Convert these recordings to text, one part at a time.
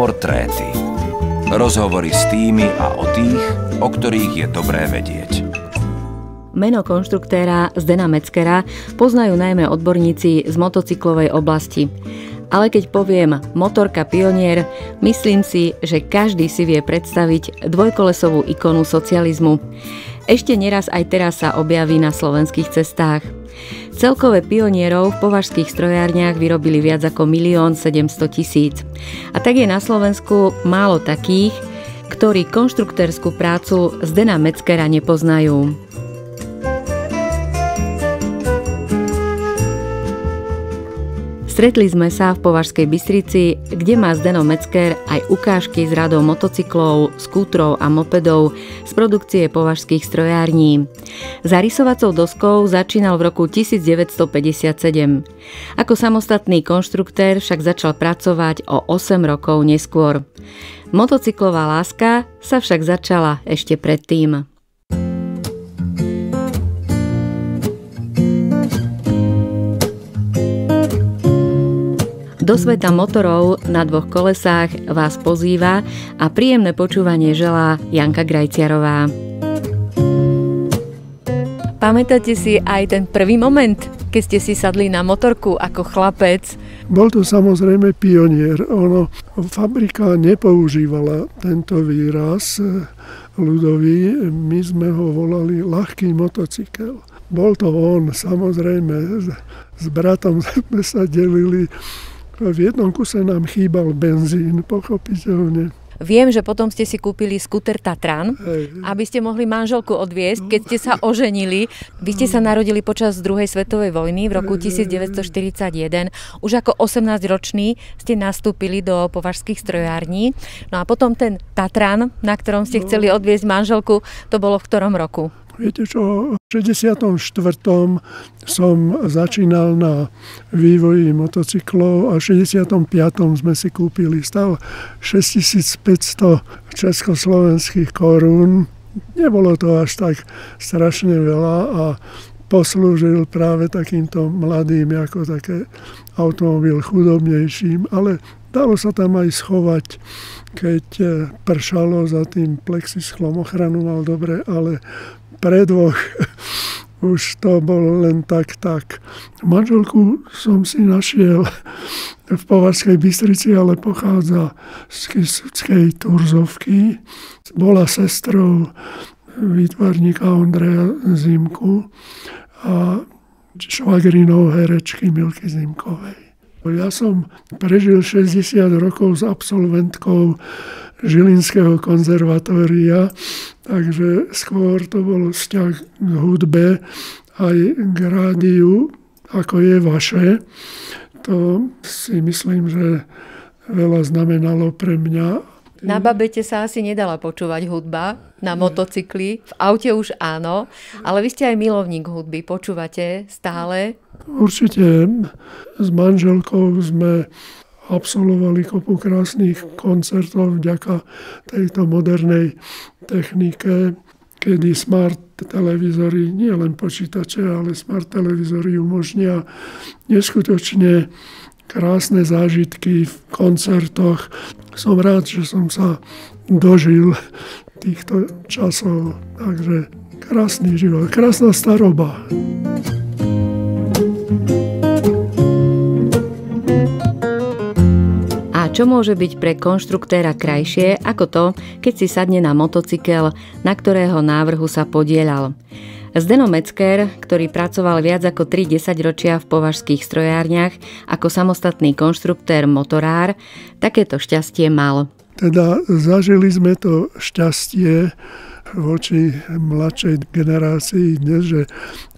Portréty. Rozhovory s tými a o tých, o ktorých je dobré vedieť. Meno konštruktéra Zdena Metzgera poznajú najmä odborníci z motocyklovej oblasti. Ale keď poviem motorka Pionier, myslím si, že každý si vie predstaviť dvojkolesovú ikonu socializmu. Ešte neraz aj teraz sa objaví na slovenských cestách. Celkové Pionierov v považských strojárniach vyrobili viac ako 1 700 000. A tak je na Slovensku málo takých, ktorí konštruktérskú prácu Zdena Metzgera nepoznajú. Stretli sme sa v Považskej Bystrici, kde má Zdeno Metzger aj ukážky z radov motocyklov, skútrov a mopedov z produkcie považských strojární. Za rysovacou doskou začínal v roku 1957. Ako samostatný konštruktér však začal pracovať o 8 rokov neskôr. Motocyklová láska sa však začala ešte predtým. Do sveta motorov na 2 kolesách vás pozýva a príjemné počúvanie želá Janka Grajciarová. Pamätáte si aj ten prvý moment, keď ste si sadli na motorku ako chlapec? Bol to samozrejme Pionier. Fabrika nepoužívala tento výraz ľudový. My sme ho volali ľahký motocykel. Bol to on, samozrejme. S bratom sme sa delili. V jednom kuse nám chýbal benzín, pochopiteľne. Viem, že potom ste si kúpili skúter Tatran, aby ste mohli manželku odviesť, keď ste sa oženili. Vy ste sa narodili počas druhej svetovej vojny v roku 1941. Už ako 18-roční ste nastúpili do považských strojární. No a potom ten Tatran, na ktorom ste chceli odviesť manželku, to bolo v ktorom roku? Viete čo, v 64. som začínal na vývoji motocyklov a v 65. sme si kúpili, stal 6500 československých korún. Nebolo to až tak strašne veľa a poslúžil práve takýmto mladým ako také automobil chudobnejším, ale dalo sa tam aj schovať, keď pršalo, za tým plexisklom ochranu mal dobre, ale pre dvoch už to bolo len tak. Manželku som si našiel v Považskej Bystrici, ale pochádza z Kysuckej Turzovky. Bola sestrou výtvarníka Ondreja Zimku a švagrinou herečky Milky Zimkovej. Ja som prežil 60 rokov s absolventkou Žilinského konzervatória, takže skôr to bol vzťah k hudbe aj k rádiu, ako je vaše. To si myslím, že veľa znamenalo pre mňa. Na babete sa asi nedala počúvať hudba, na motocykli, v aute už áno, ale vy ste aj milovník hudby, počúvate stále? Určite s manželkou sme absolvovali kopu krásnych koncertov vďaka tejto modernej technike, kedy smart televízory, nie len počítače, ale smart televízory umožnia neskutočne krásne zážitky v koncertoch. Som rád, že som sa dožil týchto časov. Takže krásny život, krásna staroba. A čo môže byť pre konštruktéra krajšie ako to, keď si sadne na motocykel, na ktorého návrhu sa podieľal? Zdeno Metzger, ktorý pracoval viac ako 3 desaťročia v považských strojárniach ako samostatný konštruktér motorár, takéto šťastie mal. Teda zažili sme to šťastie voči mladšej generácii dnes, že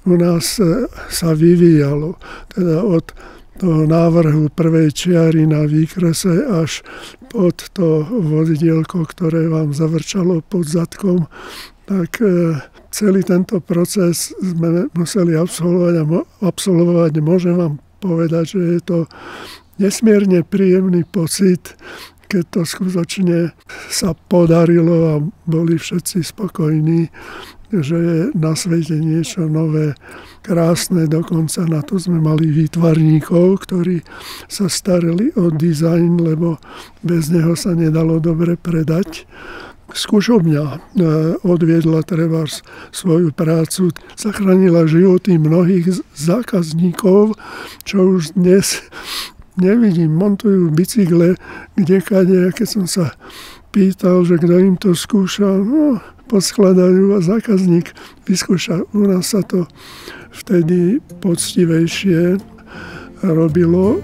u nás sa vyvíjalo. Teda od toho návrhu prvej čiary na výkrese až pod to vozidielko, ktoré vám zavrčalo pod zadkom, tak celý tento proces sme museli absolvovať. Môžem vám povedať, že je to nesmierne príjemný pocit, keď to skutočne sa podarilo a boli všetci spokojní. že je na svete niečo nové, krásne. Dokonca na to sme mali výtvarníkov, ktorí sa starali o dizajn, lebo bez neho sa nedalo dobre predať. Skúšobňa odviedla treba svoju prácu, zachránila životy mnohých zákazníkov, čo už dnes nevidím. Montujú bicykle kdekade, keď som sa pýtal, že kto im to skúša, poskladajú a zákazník vyskúša. U nás sa to vtedy poctivejšie robilo.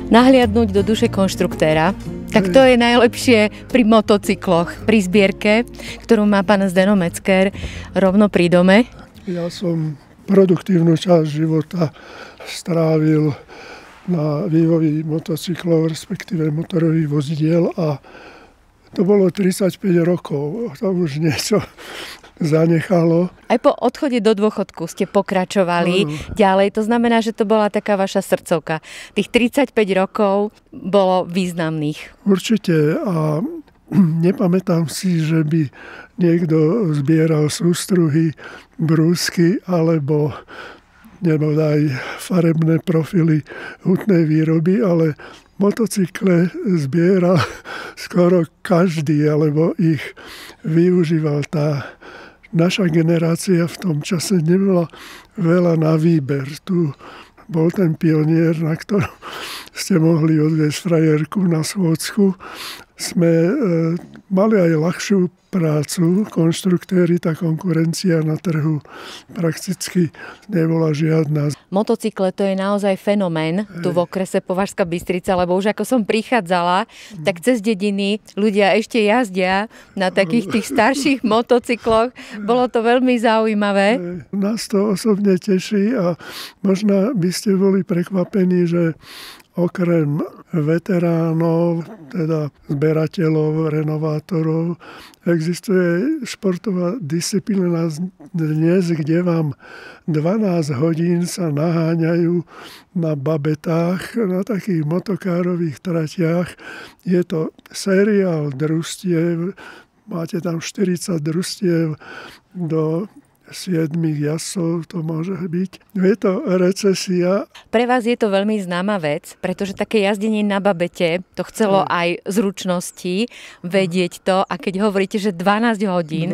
Nahliadnúť do duše konštruktéra, tak to je najlepšie pri motocykloch, pri zbierke, ktorú má pán Zdeno Metzger rovno pri dome. Ja som produktívnu časť života strávil na vývoji motocyklov, respektíve motorových vozidiel a to bolo 35 rokov. To už niečo zanechalo. Aj po odchode do dôchodku ste pokračovali ďalej. To znamená, že to bola taká vaša srdcovka. Tých 35 rokov bolo významných. Určite a nepamätám si, že by niekto zbieral sústruhy, brúsky alebo nebodaj farebné profily hutnej výroby, ale motocykle zbiera skoro každý, alebo ich využíval. Tá naša generácia v tom čase nebola veľa na výber. Tu bol ten Pionier, na ktorom ste mohli odviesť frajerku na schôdzku. Sme mali aj ľahšiu prácu, konštruktéri, tá konkurencia na trhu prakticky nebola žiadna. Motocykle to je naozaj fenomén tu v okrese Považská Bystrica, lebo už ako som prichádzala, tak cez dediny ľudia ešte jazdia na takých tých starších motocykloch. Bolo to veľmi zaujímavé. Nás to osobne teší a možno by ste boli prekvapení, že okrem veteránov, teda zberateľov, renovátorov, existuje športová disciplína dnes, kde vám 12 hodín sa naháňajú na babetách, na takých motokárových tratiach. Je to seriál družstiev, máte tam 40 družstiev do 7 jazdcov to môže byť. Je to recesia. Pre vás je to veľmi známa vec, pretože také jazdenie na babete, to chcelo aj zručnosti, vedieť to. A keď hovoríte, že 12 hodín,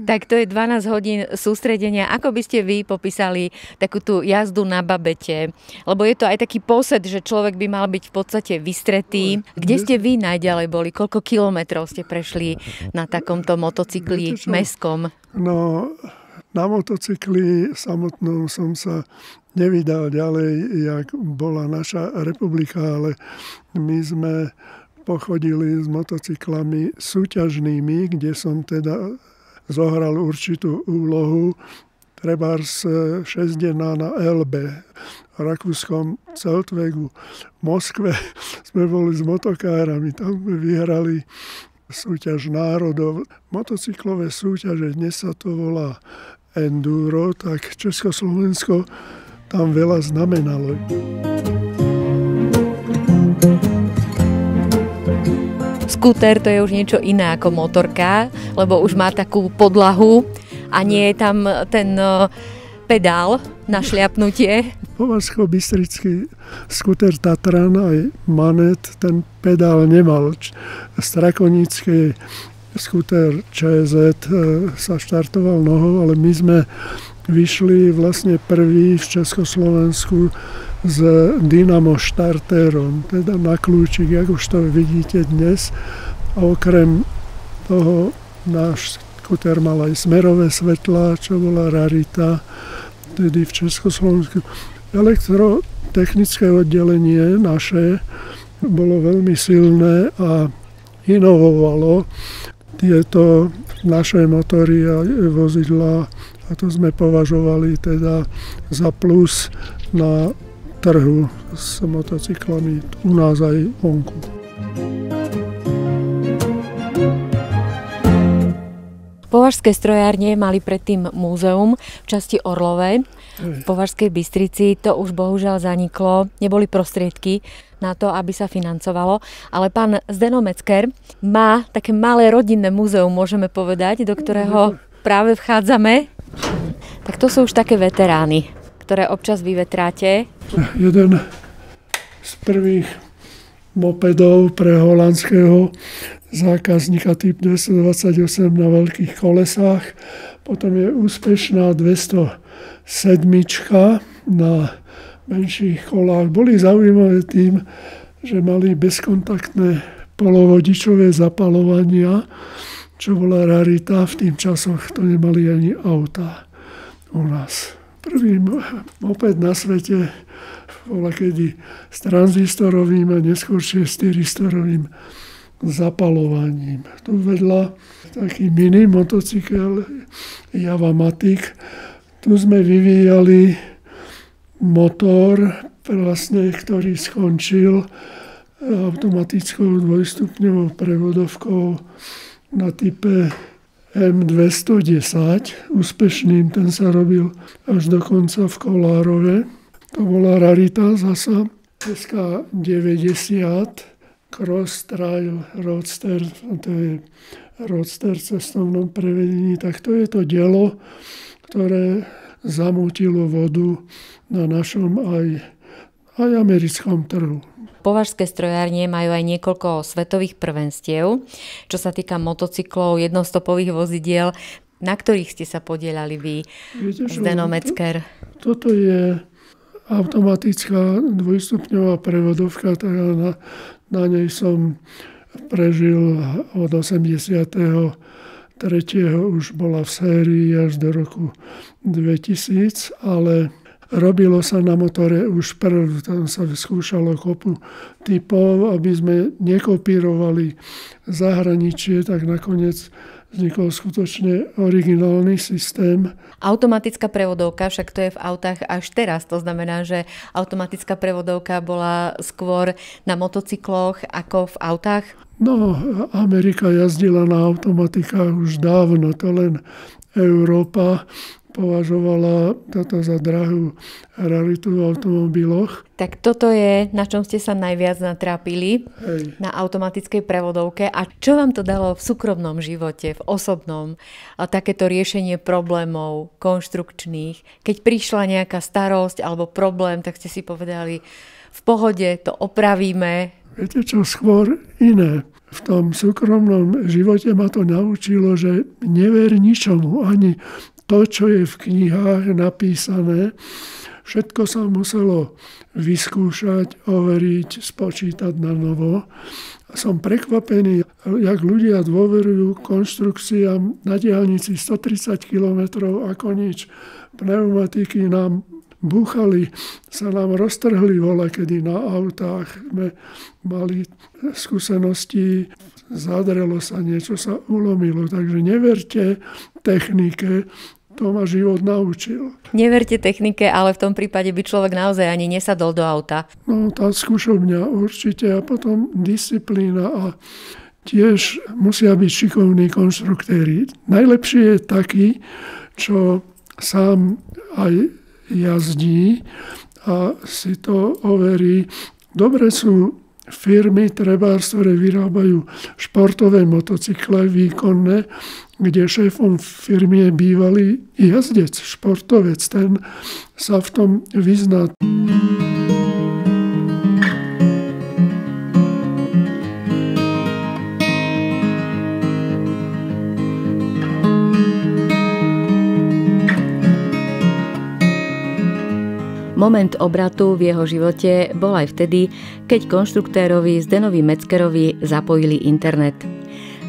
tak to je 12 hodín sústredenia. Ako by ste vy popísali takú tú jazdu na babete? Lebo je to aj taký posed, že človek by mal byť v podstate vystretý. Kde ste vy najďalej boli? Koľko kilometrov ste prešli na takomto motocykli mestskom? No, na motocykli samotnom som sa nevydal ďalej, jak bola naša republika, ale my sme pochodili s motocyklami súťažnými, kde som teda zohral určitú úlohu. Trebárs 6-denná na Elbe, v rakúskom Zeltwegu, v Moskve sme boli s motokárami, tam sme vyhrali súťaž národov. Motocyklové súťaže, dnes sa to volá enduro, tak Československo tam veľa znamenalo. Skúter to je už niečo iné ako motorka, lebo už má takú podlahu a nie je tam ten pedál na šliapnutie. Považsko-bystrický skúter Tatran aj Manet ten pedál nemal. Strakonický skúter ČZ sa štartoval nohou, ale my sme vyšli vlastne prvý v Československu s Dynamo štartérom, teda na kľúčik, ako už to vidíte dnes. A okrem toho náš skúter mal aj smerové svetlá, čo bola rarita tedy v Československu. Elektrotechnické oddelenie naše bolo veľmi silné a inovovalo tieto naše motory a vozidlá, a to sme považovali teda za plus na trhu s motocyklami u nás aj vonku. Považské strojárne mali predtým múzeum v časti Orlovej. V Považskej Bystrici to už bohužiaľ zaniklo. Neboli prostriedky na to, aby sa financovalo. Ale pán Zdeno Metzger má také malé rodinné múzeum, môžeme povedať, do ktorého práve vchádzame. Tak to sú už také veterány, ktoré občas vyvetráte. Jeden z prvých mopedov pre holandského zákazníka typ 228 na veľkých kolesách. Potom je úspešná 207 na menších kolách. Boli zaujímavé tým, že mali bezkontaktné polovodičové zapaľovania, čo bola rarita. V tým časoch to nemali ani auta u nás. Prvý moped na svete bola kedy s tranzistorovým a neskôršie s tyristorovým zapalovaním. Tu vedľa taký mini motocykel Javamatic. Tu sme vyvíjali motor, vlastne, ktorý skončil automatickou dvojstupňovou prevodovkou na type M210. Úspešným, ten sa robil až dokonca v Kolárove. To bola rarita zasa. SK90 Cross Trail Roadster, to je roadster v cestovnom prevedení, tak to je to dielo, ktoré zamútilo vodu na našom aj americkom trhu. Považské strojárne majú aj niekoľko svetových prvenstiev, čo sa týka motocyklov, jednostopových vozidiel. Na ktorých ste sa podieľali vy, Zdeno Metzger? Toto je automatická dvojstupňová prevodovka, teda na nej som prežil od 83. už bola v sérii až do roku 2000, ale robilo sa na motore už tam sa skúšalo kopu typov, aby sme nekopírovali zahraničie, tak nakoniec vznikol skutočne originálny systém. Automatická prevodovka, však to je v autách až teraz. To znamená, že automatická prevodovka bola skôr na motocykloch ako v autách? No, Amerika jazdila na automatikách už dávno, to len Európa považovala toto za drahú raritu v automobiloch. Tak toto je, na čom ste sa najviac natrápili, na automatickej prevodovke. A čo vám to dalo v súkromnom živote, v osobnom? A takéto riešenie problémov konštrukčných. Keď prišla nejaká starosť alebo problém, tak ste si povedali, v pohode to opravíme. Viete čo, skôr iné. V tom súkromnom živote ma to naučilo, že never ničomu, ani to, čo je v knihách napísané, všetko sa muselo vyskúšať, overiť, spočítať na novo. Som prekvapený, jak ľudia dôverujú konštrukciám na diaľnici 130 km ako nič. Pneumatiky nám búchali, sa nám roztrhli volakedy na autách. Sme mali skúsenosti, zadrelo sa, niečo sa ulomilo. Takže neverte technike, to ma život naučil. Neverte technike, ale v tom prípade by človek naozaj ani nesadol do auta. No, tá skúšovňa určite a potom disciplína a tiež musia byť šikovní konštruktéri. Najlepší je taký, čo sám aj jazdí a si to overí. Dobre sú firmy, trebárs, ktoré vyrábajú športové motocykle výkonné, kde šéfom firmy je bývalý jazdec, športovec. Ten sa v tom vyzná. Moment obratu v jeho živote bol aj vtedy, keď konštruktérovi Zdenovi Metzgerovi zapojili internet.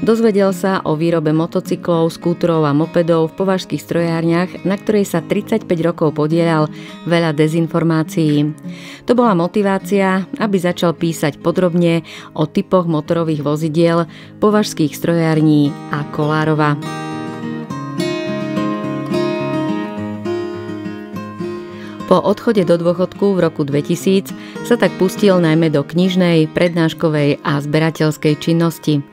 Dozvedel sa o výrobe motocyklov, skútrov a mopedov v považských strojárniach, na ktorej sa 35 rokov podieľal, veľa dezinformácií. To bola motivácia, aby začal písať podrobne o typoch motorových vozidiel považských strojární a Kolárova. Po odchode do dôchodku v roku 2000 sa tak pustil najmä do knižnej, prednáškovej a zberateľskej činnosti.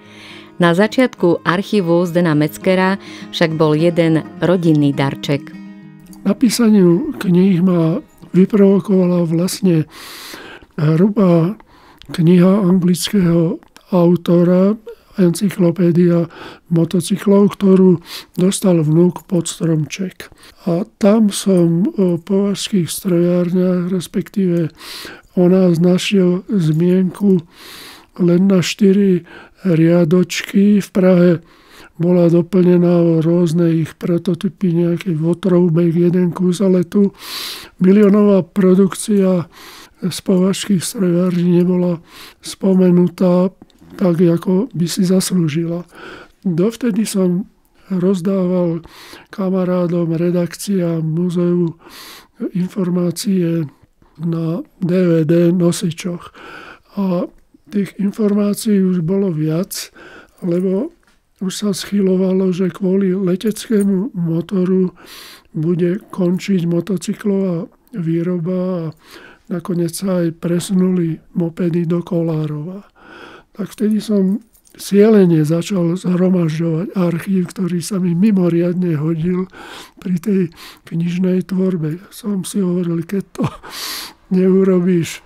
Na začiatku archívu Zdena Meckera však bol jeden rodinný darček. Napísaniu kníh ma vyprovokovala vlastne hrubá kniha anglického autora Encyklopédia motocyklov, ktorú dostal vnúk pod stromček. A tam som o považských strojárniach, respektíve o nás našiel zmienku len na 4 riadočky. V Prahe bola doplnená o rôzne ich prototypy, nejaký Votroubek, jeden kus, ale tu miliónová produkcia z považských strojární nebola spomenutá tak, ako by si zaslúžila. Dovtedy som rozdával kamarádom redakcia múzeu informácie na DVD nosičoch. A tých informácií už bolo viac, lebo už sa schylovalo, že kvôli leteckému motoru bude končiť motocyklová výroba a nakoniec sa aj presunuli mopedy do Kolárova. Tak vtedy som cieľene začal zhromažďovať archív, ktorý sa mi mimoriadne hodil pri tej knižnej tvorbe. Som si hovoril, keď to neurobíš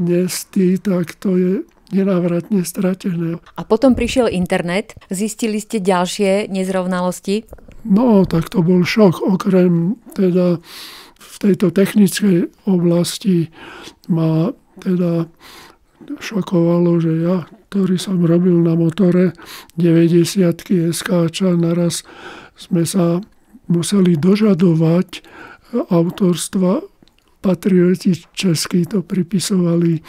dnes ty, tak to je nenávratne stratené. A potom prišiel internet. Zistili ste ďalšie nezrovnalosti? No, tak to bol šok. Okrem teda v tejto technickej oblasti ma teda šokovalo, že ja, ktorý som robil na motore 90-ky SKČ, naraz sme sa museli dožadovať autorstva. Patrioti českí to pripisovali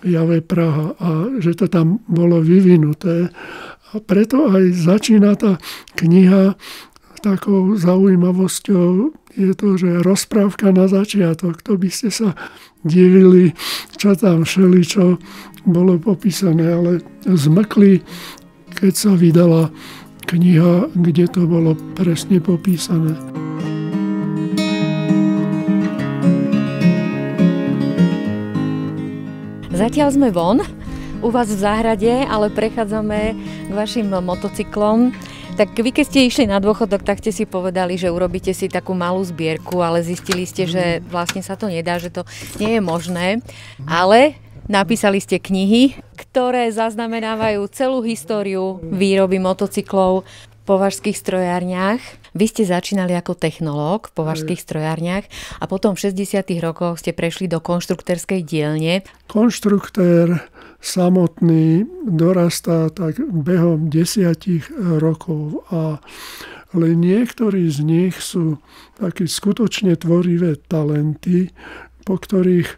Jave Praha a že to tam bolo vyvinuté. A preto aj začína tá kniha takou zaujímavosťou. Je to, že rozprávka na začiatok. To by ste sa divili, čo tam všeličo bolo popísané, ale zmkli, keď sa vydala kniha, kde to bolo presne popísané. Zatiaľ sme von, u vás v záhrade, ale prechádzame k vašim motocyklom. Tak vy, keď ste išli na dôchodok, tak ste si povedali, že urobíte si takú malú zbierku, ale zistili ste, že vlastne sa to nedá, že to nie je možné. Ale napísali ste knihy, ktoré zaznamenávajú celú históriu výroby motocyklov v považských strojárniach. Vy ste začínali ako technológ v považských strojárniach a potom v 60. rokoch ste prešli do konštruktérskej dielne. Konštruktér samotný dorastá tak behom 10 rokov a len niektorí z nich sú také skutočne tvorivé talenty, po ktorých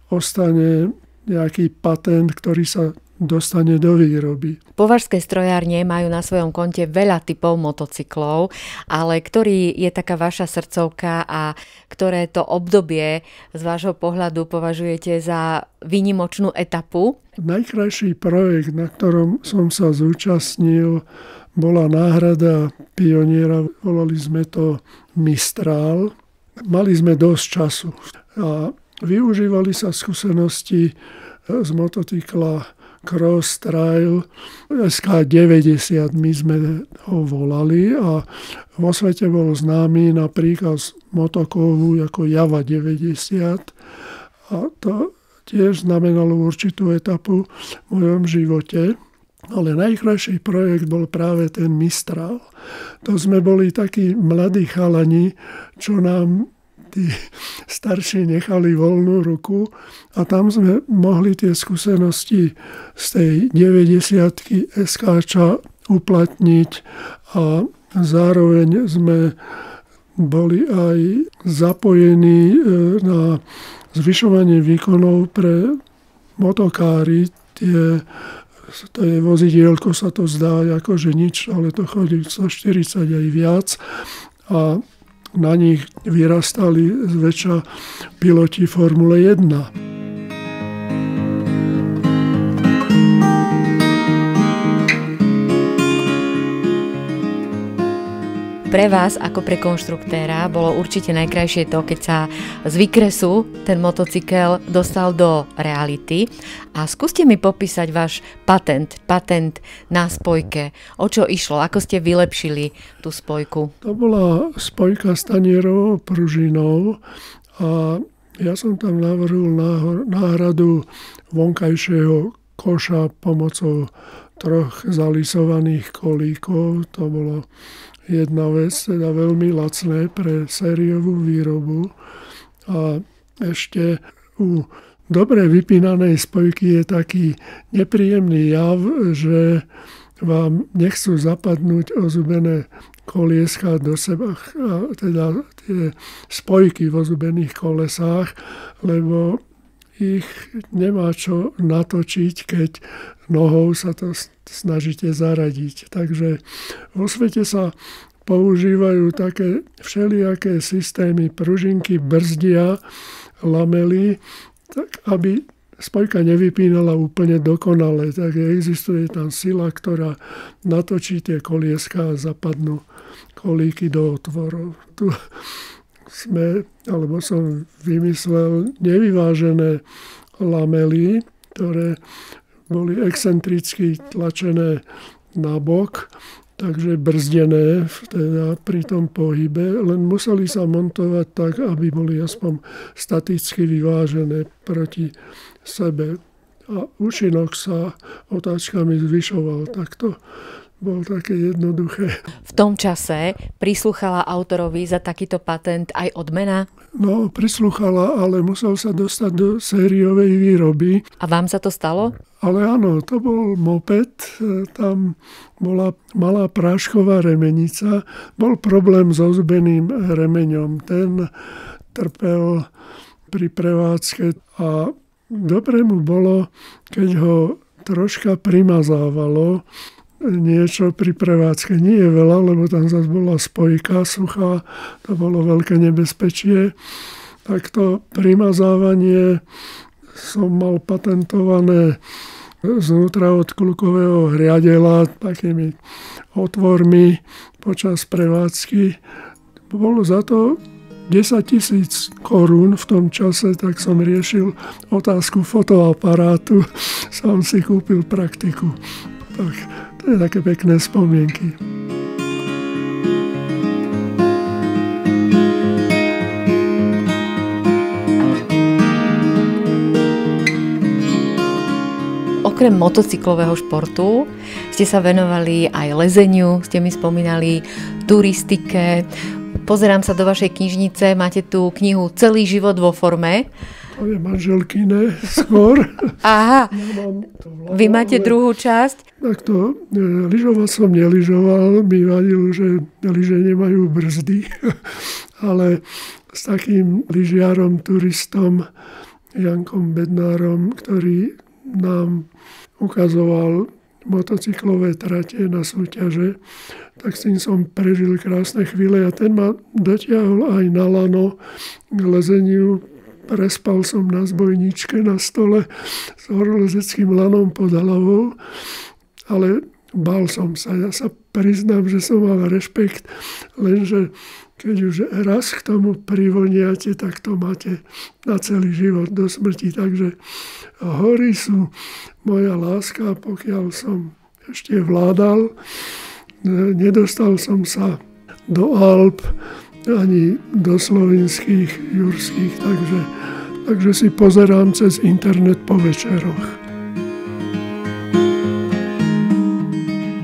ostane nejaký patent, ktorý sa dostane do výroby. Považské strojárne majú na svojom konte veľa typov motocyklov, ale ktorý je taká vaša srdcovka a ktoré to obdobie z vášho pohľadu považujete za výnimočnú etapu? Najkrajší projekt, na ktorom som sa zúčastnil, bola náhrada Pioniera. Volali sme to Mistral. Mali sme dosť času a využívali sa skúsenosti z motocykla Cross Trail SK90, my sme ho volali a vo svete bol známy napríklad motokovu ako Java 90 a to tiež znamenalo určitú etapu v mojom živote. Ale najkrajší projekt bol práve ten Mistral. To sme boli takí mladí chalani, čo nám tí starší nechali voľnú ruku a tam sme mohli tie skúsenosti z tej 90-ky SKČ uplatniť a zároveň sme boli aj zapojení na zvyšovanie výkonov pre motokári. To je vozidielko, sa to zdá akože nič, ale to chodí 140 aj viac a na nich vyrastali zväčša piloti Formule 1. Pre vás, ako pre konštruktéra, bolo určite najkrajšie to, keď sa z výkresu ten motocykel dostal do reality. A skúste mi popísať váš patent na spojke. O čo išlo? Ako ste vylepšili tú spojku? To bola spojka s tanierovou pružinou a ja som tam navrhol náhradu vonkajšieho koša pomocou 3 zalisovaných kolíkov. To bolo jedna vec, teda veľmi lacné pre sériovú výrobu. A ešte u dobre vypínanej spojky je taký nepríjemný jav, že vám nechcú zapadnúť ozubené kolieska do seba, teda tie spojky v ozubených kolesách, lebo ich nemá čo natočiť, keď nohou sa to snažíte zaradiť. Takže vo svete sa používajú také všelijaké systémy, pružinky brzdia lamely, tak aby spojka nevypínala úplne dokonale. Tak existuje tam sila, ktorá natočí tie kolieska a zapadnú kolíky do otvorov. Tu som vymyslel nevyvážené lamely, ktoré boli excentricky tlačené na bok, takže brzdené teda pri tom pohybe, len museli sa montovať tak, aby boli aspoň staticky vyvážené proti sebe. A účinok sa otáčkami zvyšoval. Tak to bolo také jednoduché. V tom čase prislúchala autorovi za takýto patent aj odmena? No, prislúchala, ale musel sa dostať do sériovej výroby. A vám sa to stalo? Ale áno, to bol moped, tam bola malá prášková remenica. Bol problém s ozubeným remeňom. Ten trpel pri prevádzke a dobre mu bolo, keď ho troška primazávalo niečo pri prevádzke. Nie je veľa, lebo tam zase bola spojka suchá, to bolo veľké nebezpečie. Tak to primazávanie som mal patentované znútra od klukového hriadela takými otvormi počas prevádzky. Bolo za to 10 000 korún v tom čase, tak som riešil otázku fotoaparátu. Som si kúpil praktiku. Tak to je také pekné spomienky. Okrem motocyklového športu ste sa venovali aj lezeniu, ste mi spomínali, turistike. Pozerám sa do vašej knižnice, máte tu knihu Celý život vo forme. To je manželkyné skôr. Aha, vy máte druhú časť. Takto, lyžovať som nelyžoval, mi vadilo, že lyže nemajú brzdy, ale s takým lyžiarom, turistom, Jankom Bednárom, ktorý nám ukazoval motocyklové trate na súťaže, tak s tým som prežil krásne chvíle a ten ma dotiahol aj na lano k lezeniu. Prespal som na zbojničke na stole s horolezeckým lanom pod hlavou, ale bál som sa. Ja sa priznám, že som mal rešpekt, lenže keď už raz k tomu privoniate, tak to máte na celý život do smrti. Takže hory sú moja láska, pokiaľ som ešte vládal. Nedostal som sa do Alp, ani do slovenských, jurských, takže si pozerám cez internet po večeroch.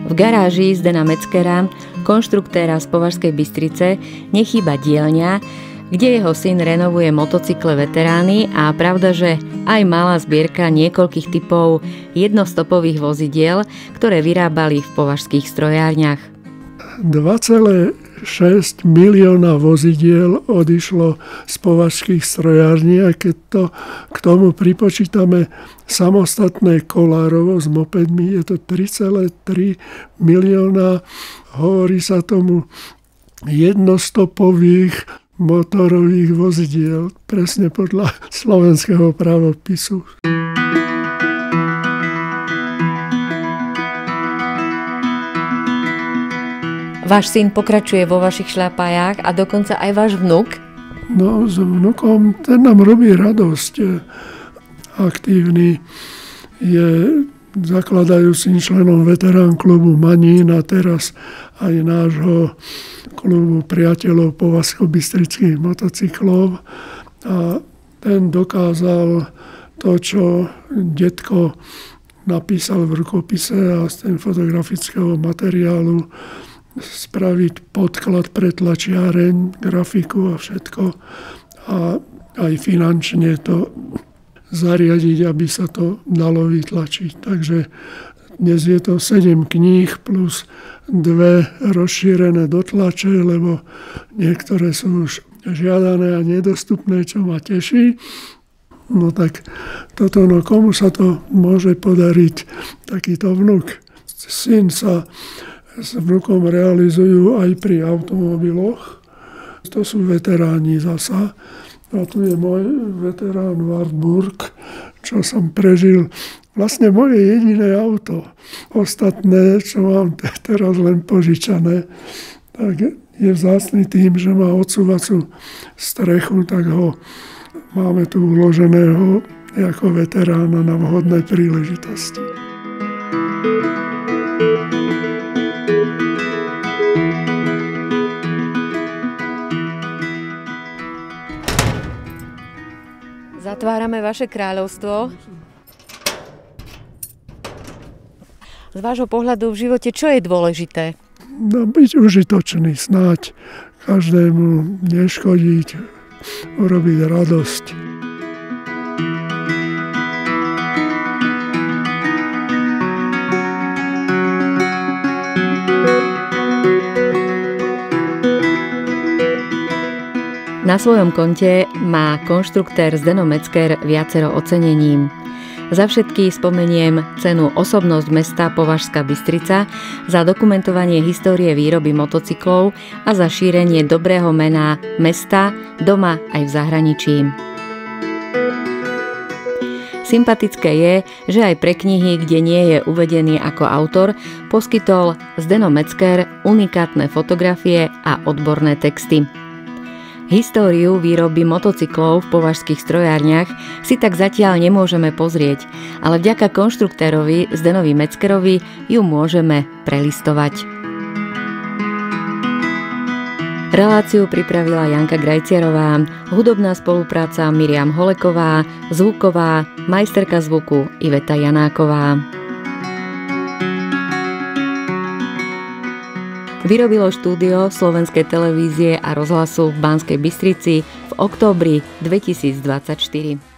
V garáži Zdena Meckera, konštruktéra z Považskej Bystrice, nechýba dielňa, kde jeho syn renovuje motocykle veterány a pravda, že aj malá zbierka niekoľkých typov jednostopových vozidiel, ktoré vyrábali v považských strojárniach. 2,6 milióna vozidiel odišlo z považských strojární a keď to k tomu pripočítame samostatné kolárovo s mopedmi, je to 3,3 milióna, hovorí sa tomu jednostopových motorových vozidiel, presne podľa slovenského právopisu. Váš syn pokračuje vo vašich šľapajách a dokonca aj váš vnuk? No, s vnukom, ten nám robí radosť. Aktívny je zakladajúcim členom veterán klubu Manín a teraz aj nášho klubu priateľov považsko-bystrických motocyklov. A ten dokázal to, čo detko napísal v rukopise a z ten fotografického materiálu spraviť podklad pre tlačiareň, grafiku a všetko. A aj finančne to zariadiť, aby sa to dalo vytlačiť. Takže dnes je to 7 kníh plus 2 rozšírené dotlače, lebo niektoré sú už žiadané a nedostupné, čo ma teší. No tak toto, no komu sa to môže podariť, takýto vnuk. Syn sa s vnukom realizujú aj pri automobiloch. To sú veteráni zasa. A tu je môj veterán Wartburg, čo som prežil. Vlastne moje jediné auto. Ostatné, čo mám teraz len požičané, tak je vzácny tým, že má odsúvacú strechu, tak ho máme tu uloženého ako veterána na vhodné príležitosti. Zatvárame vaše kráľovstvo. Z vášho pohľadu v živote, čo je dôležité? No, byť užitočný, snáď každému neškodiť, urobiť radosť. Na svojom konte má konštruktér Zdeno Metzger viacero ocenením. Za všetky spomeniem cenu Osobnosť mesta Považská Bystrica, za dokumentovanie histórie výroby motocyklov a za šírenie dobrého mena mesta doma aj v zahraničí. Sympatické je, že aj pre knihy, kde nie je uvedený ako autor, poskytol Zdeno Metzger unikátne fotografie a odborné texty. Históriu výroby motocyklov v považských strojárniach si tak zatiaľ nemôžeme pozrieť, ale vďaka konštruktérovi Zdenovi Metzgerovi ju môžeme prelistovať. Reláciu pripravila Janka Grajciarová, hudobná spolupráca Miriam Holeková, zvuková, majsterka zvuku Iveta Janáková. Vyrobilo štúdio Slovenskej televízie a rozhlasu v Banskej Bystrici v októbri 2024.